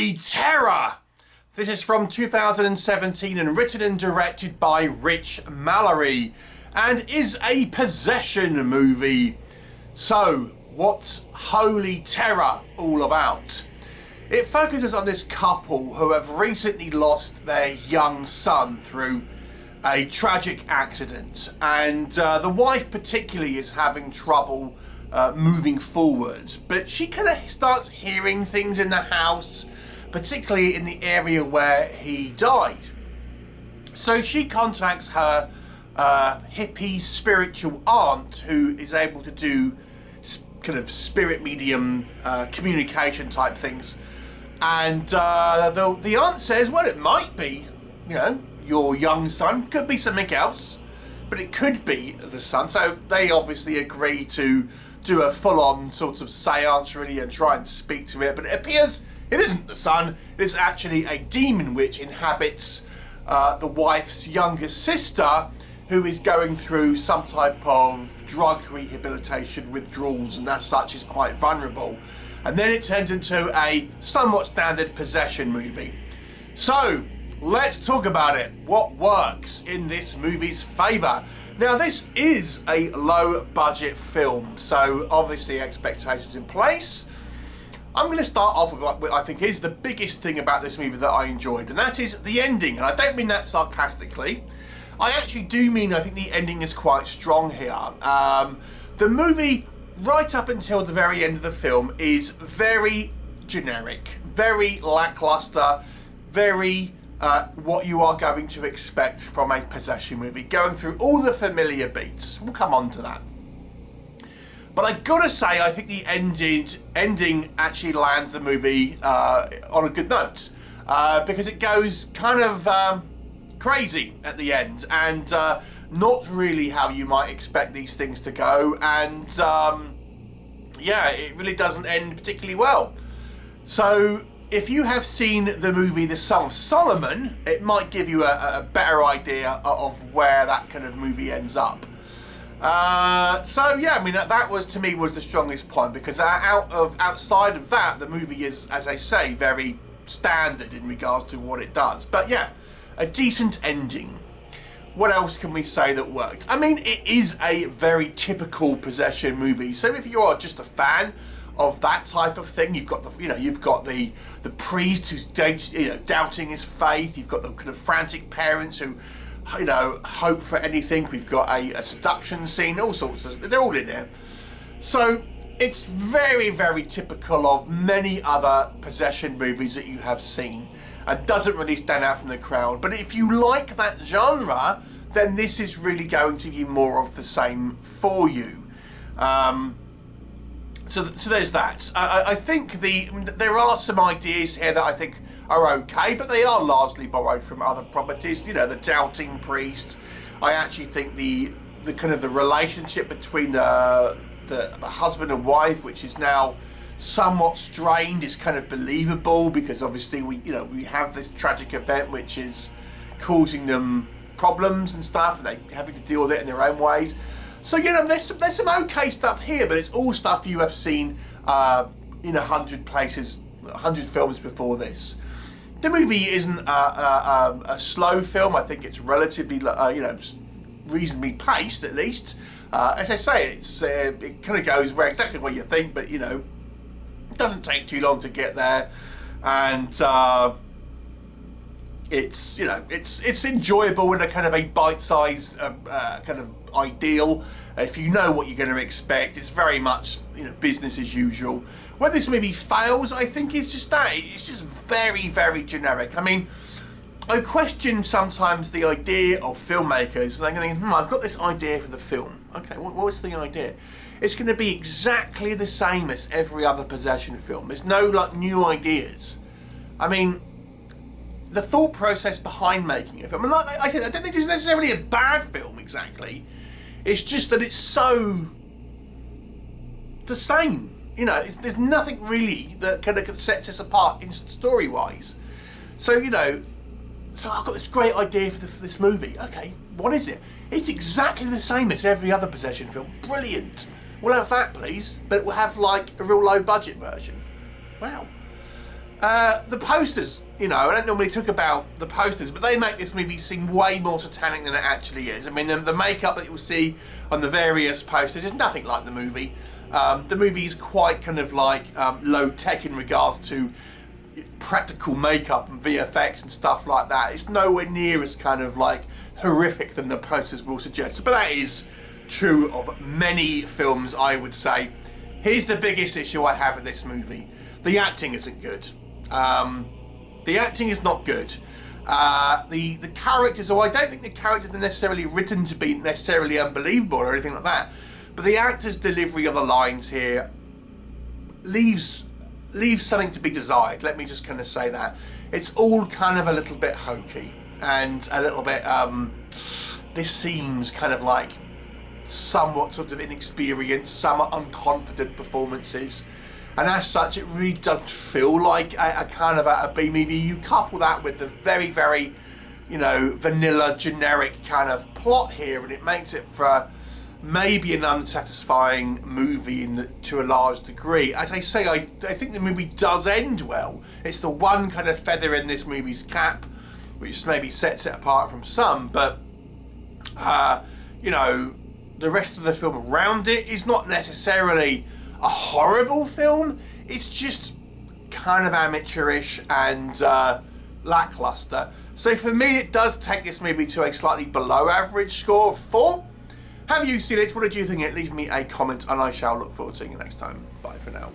Holy Terror! This is from 2017 and written and directed by Rich Mallory and is a possession movie. So, what's Holy Terror all about? It focuses on this couple who have recently lost their young son through a tragic accident, and the wife particularly is having trouble moving forwards, but she kind of starts hearing things in the house, particularly in the area where he died. So she contacts her hippie spiritual aunt, who is able to do kind of spirit medium communication type things, and the aunt says, well, it might be, you know, your young son, could be something else, but it could be the son. So they obviously agree to do a full-on sort of seance really and try and speak to it, but it appears it isn't the son. It's actually a demon which inhabits the wife's younger sister, who is going through some type of drug rehabilitation withdrawals, and as such is quite vulnerable. And then it turns into a somewhat standard possession movie. So let's talk about it. What works in this movie's favour? Now, this is a low-budget film, so obviously expectations in place. I'm going to start off with what I think is the biggest thing about this movie that I enjoyed, and that is the ending. And I don't mean that sarcastically. I actually do mean I think the ending is quite strong here. The movie, right up until the very end of the film, is very generic, very lackluster, very what you are going to expect from a possession movie, going through all the familiar beats. We'll come on to that. But I gotta say, I think the ending actually lands the movie on a good note, because it goes kind of crazy at the end, and not really how you might expect these things to go, and yeah, it really doesn't end particularly well. So if you have seen the movie The Song of Solomon, it might give you a better idea of where that kind of movie ends up. So yeah, I mean, that was, to me, was the strongest point, because outside of that, the movie is, as I say, very standard in regards to what it does. But yeah, a decent ending. What else can we say that worked? I mean, it is a very typical possession movie. So if you are just a fan of that type of thing, you've got the priest who's doubting his faith. You've got the kind of frantic parents who, hope for anything. We've got a seduction scene, all sorts of, they're all in there. So it's very, very typical of many other possession movies that you have seen, and doesn't really stand out from the crowd. But if you like that genre, then this is really going to be more of the same for you. So there's that. I think there are some ideas here that I think are okay, but they are largely borrowed from other properties. You know, the doubting priest. I actually think the kind of the relationship between the husband and wife, which is now somewhat strained, is kind of believable, because obviously we have this tragic event which is causing them problems and stuff, and they're having to deal with it in their own ways. So, there's some okay stuff here, but it's all stuff you have seen in 100 places, 100 films before this. The movie isn't a slow film. I think it's relatively, reasonably paced, at least. As I say, it kind of goes exactly where you think, but, it doesn't take too long to get there. And it's enjoyable in a kind of a bite-sized kind of ideal. If you know what you're going to expect, it's very much business as usual. Where this movie fails, I think, is just that it's just very, very generic. I mean, I question sometimes the idea of filmmakers, and I'm thinking, I've got this idea for the film. Okay, what's the idea? It's going to be exactly the same as every other possession film. There's no new ideas. I mean, the thought process behind making a film, and like I said, I don't think it's necessarily a bad film exactly. It's just that it's so the same. There's nothing really that kind of sets us apart in story-wise. So I've got this great idea for this movie. Okay, what is it? It's exactly the same as every other possession film. Brilliant. We'll have that, please, but we'll have like a real low-budget version. Wow. The posters, you know, I don't normally talk about the posters, but they make this movie seem way more satanic than it actually is. I mean, the makeup that you'll see on the various posters is nothing like the movie. The movie is quite kind of like low tech in regards to practical makeup and VFX and stuff like that. It's nowhere near as kind of like horrific than the posters will suggest. But that is true of many films, I would say. Here's the biggest issue I have with this movie. The acting isn't good. The acting is not good. The characters, or I don't think the characters are necessarily written to be necessarily unbelievable or anything like that, but the actor's delivery of the lines here leaves something to be desired. Let me just kind of say that. It's all kind of a little bit hokey and a little bit, this seems kind of like somewhat sort of inexperienced, somewhat unconfident performances. And as such, it really does feel like a kind of a B movie. You couple that with the very, very, you know, vanilla, generic kind of plot here, and it makes it for maybe an unsatisfying movie to a large degree. As I say, I think the movie does end well. It's the one kind of feather in this movie's cap, which maybe sets it apart from some, but, you know, the rest of the film around it is not necessarily a horrible film. It's just kind of amateurish and lackluster. So for me, it does take this movie to a slightly below average score of 4. Have you seen it? What did you think? Leave me a comment and I shall look forward to seeing you next time. Bye for now.